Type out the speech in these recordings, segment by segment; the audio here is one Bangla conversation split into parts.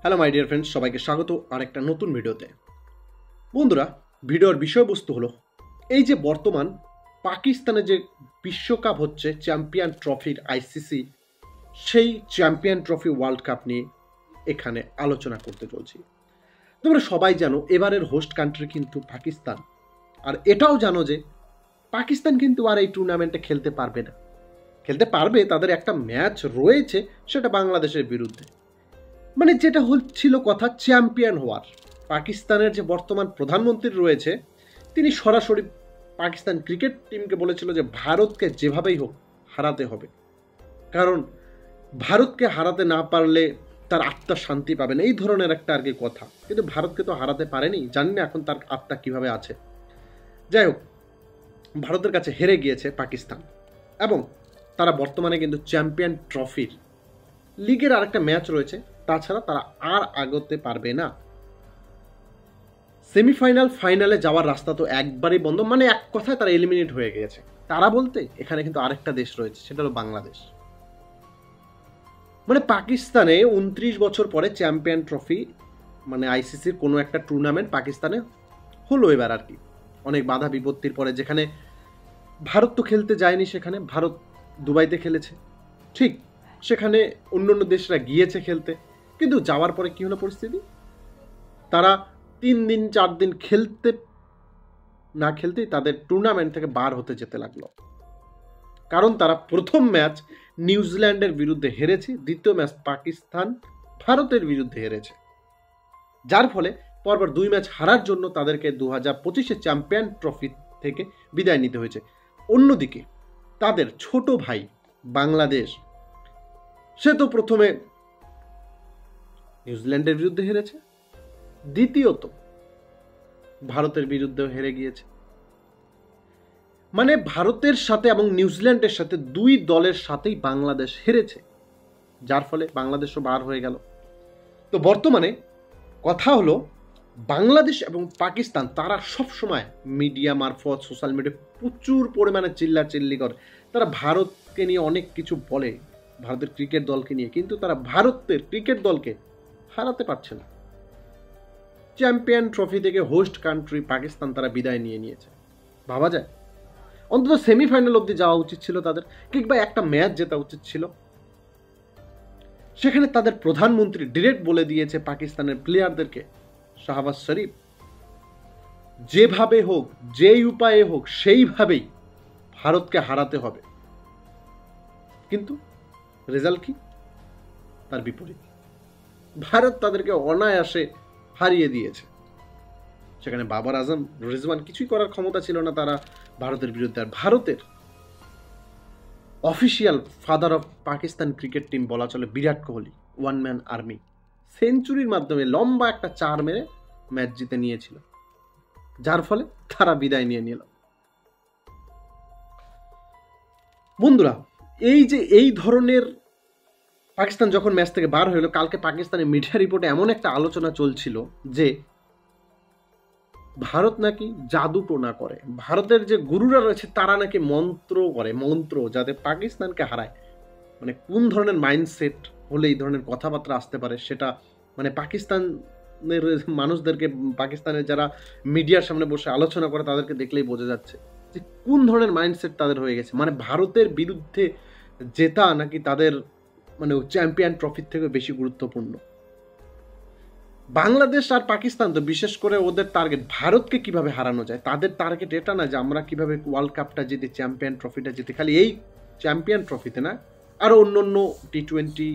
হ্যালো মাই ডিয়ার ফ্রেন্ডস, সবাইকে স্বাগত আরেকটা নতুন ভিডিওতে। বন্ধুরা, ভিডিওর বিষয়বস্তু হলো এই যে বর্তমান পাকিস্তানে যে বিশ্বকাপ হচ্ছে চ্যাম্পিয়ন ট্রফির আইসিসি, সেই চ্যাম্পিয়ন ট্রফি ওয়ার্ল্ড কাপ নিয়ে এখানে আলোচনা করতে চলছি। তোমরা সবাই জানো এবারের হোস্ট কান্ট্রি কিন্তু পাকিস্তান, আর এটাও জানো যে পাকিস্তান কিন্তু আর এই টুর্নামেন্টে খেলতে পারবে না। খেলতে পারবে, তাদের একটা ম্যাচ রয়েছে, সেটা বাংলাদেশের বিরুদ্ধে। মানে যেটা হচ্ছিল কথা চ্যাম্পিয়ন হওয়ার। পাকিস্তানের যে বর্তমান প্রধানমন্ত্রী রয়েছে, তিনি সরাসরি পাকিস্তান ক্রিকেট টিমকে বলেছিল যে ভারতকে যেভাবেই হোক হারাতে হবে, কারণ ভারতকে হারাতে না পারলে তার আত্মা শান্তি পাবে না, এই ধরনের একটা আর কি কথা। কিন্তু ভারতকে তো হারাতে পারেনি, জানি না এখন তার আত্মা কিভাবে আছে। যাই হোক, ভারতের কাছে হেরে গিয়েছে পাকিস্তান, এবং তারা বর্তমানে কিন্তু চ্যাম্পিয়ন ট্রফির লিগের আরেকটা ম্যাচ রয়েছে, তাছাড়া তারা আর আগতে পারবে না। সেমিফাইনাল ফাইনালে যাওয়ার রাস্তা তো একবারই বন্ধ, মানে এক কথায় তারা এলিমিনেট হয়ে গেছে। তারা বলতে এখানে কিন্তু আরেকটা দেশ রয়েছে, সেটা হলো বাংলাদেশ। মানে পাকিস্তানে 29 বছর পরে চ্যাম্পিয়ন ট্রফি, মানে আইসিসির কোনো একটা টুর্নামেন্ট পাকিস্তানে হলো এবার আর কি, অনেক বাধা বিপত্তির পরে। যেখানে ভারত তো খেলতে যায়নি, সেখানে ভারত দুবাইতে খেলেছে, ঠিক সেখানে অন্য অন্য দেশরা গিয়েছে খেলতে, কিন্তু যাওয়ার পরে কি হলো পরিস্থিতি, তারা 3 দিন 4 দিন খেলতে না খেলতেই তাদের টুর্নামেন্ট থেকে বার হতে যেতে লাগলো। কারণ তারা প্রথম ম্যাচ নিউজিল্যান্ডের বিরুদ্ধে হেরেছে, দ্বিতীয় ম্যাচ পাকিস্তান ভারতের বিরুদ্ধে হেরেছে, যার ফলে পরপর 2 ম্যাচ হারার জন্য তাদেরকে 2025 চ্যাম্পিয়ন ট্রফি থেকে বিদায় নিতে হয়েছে। অন্যদিকে তাদের ছোট ভাই বাংলাদেশ, সে তো প্রথমে নিউজিল্যান্ডের বিরুদ্ধে হেরেছে, দ্বিতীয়ত ভারতের বিরুদ্ধেও হেরে গিয়েছে। মানে ভারতের সাথে এবং নিউজিল্যান্ডের সাথে 2 দলের সাথেই বাংলাদেশ হেরেছে, যার ফলে বাংলাদেশও বার হয়ে গেল। তো বর্তমানে কথা হলো বাংলাদেশ এবং পাকিস্তান, তারা সব সময় মিডিয়া মারফত সোশ্যাল মিডিয়া প্রচুর পরিমাণে চিল্লাচিল্লি করে। তারা ভারতকে নিয়ে অনেক কিছু বলে, ভারতের ক্রিকেট দলকে নিয়ে, কিন্তু তারা ভারতের ক্রিকেট দলকে হারাতে পারছে না। চ্যাম্পিয়ন ট্রফি থেকে হোস্ট কান্ট্রি পাকিস্তান তারা বিদায় নিয়ে নিয়েছে। ভাবা যায়, অন্তত সেমিফাইনাল অবধি যাওয়া উচিত ছিল তাদের, কিংবা একটা ম্যাচ জেতা উচিত ছিল। সেখানে তাদের প্রধানমন্ত্রী ডিরেক্ট বলে দিয়েছে পাকিস্তানের প্লেয়ারদেরকে, শাহবাজ শরীফ, যেভাবে হোক যেই উপায়ে হোক সেইভাবেই ভারতকে হারাতে হবে। কিন্তু রেজাল্ট কি? তার বিপরীত। ভারত তাদেরকে অনায়াসে হারিয়ে দিয়েছে। সেখানে বাবর আজম, রিজওয়ান কিছুই করার ক্ষমতা ছিল না তারা ভারতের বিরুদ্ধে। আর ভারতের official father of Pakistan cricket team বলা চলে বিরাট কোহলি, 1 ম্যান আর্মি, সেঞ্চুরির মাধ্যমে লম্বা একটা 4 মেরে ম্যাচ জিতে নিয়েছিল, যার ফলে তারা বিদায় নিয়ে নিল। বন্ধুরা, এই যে এই ধরনের পাকিস্তান যখন ম্যাচ থেকে বার হলো, কালকে পাকিস্তানের মিডিয়া রিপোর্টে এমন একটা আলোচনা চলছিল যে ভারত নাকি জাদু টোনা করে, ভারতের যে গুরুরা রয়েছে তারা নাকি মন্ত্র করে, মন্ত্র যাতে পাকিস্তানকে হারায়। মানে কোন ধরনের মাইন্ডসেট হলে এই ধরনের কথাবার্তা আসতে পারে, সেটা মানে পাকিস্তানের মানুষদেরকে, পাকিস্তানের যারা মিডিয়ার সামনে বসে আলোচনা করে তাদেরকে দেখলেই বোঝা যাচ্ছে যে কোন ধরনের মাইন্ডসেট তাদের হয়ে গেছে। মানে ভারতের বিরুদ্ধে জেতা নাকি তাদের মানে চ্যাম্পিয়ন ট্রফির থেকে বেশি গুরুত্বপূর্ণ। বাংলাদেশ আর পাকিস্তান তো বিশেষ করে ওদের টার্গেট ভারতকে কিভাবে হারানো যায়, তাদের টার্গেট এটা না যে আমরা কিভাবে ওয়ার্ল্ড কাপটা জিতে, চ্যাম্পিয়ন ট্রফিটা জিতে। খালি এই চ্যাম্পিয়ন ট্রফিতে না, আরও অন্য অন্য T20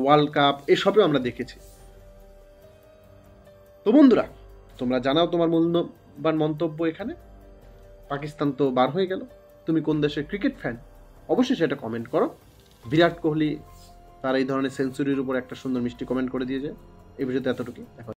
ওয়ার্ল্ড কাপ এসবেও আমরা দেখেছি। তো বন্ধুরা, তোমরা জানাও তোমার মূল্যবান মন্তব্য এখানে। পাকিস্তান তো বার হয়ে গেল, তুমি কোন দেশের ক্রিকেট ফ্যান অবশ্যই সেটা কমেন্ট করো। বিরাট কোহলি তার এই ধরনের সেঞ্চুরির উপর একটা সুন্দর মিষ্টি কমেন্ট করে দিয়ে যায়। এই ভিডিওতে এতটুকু।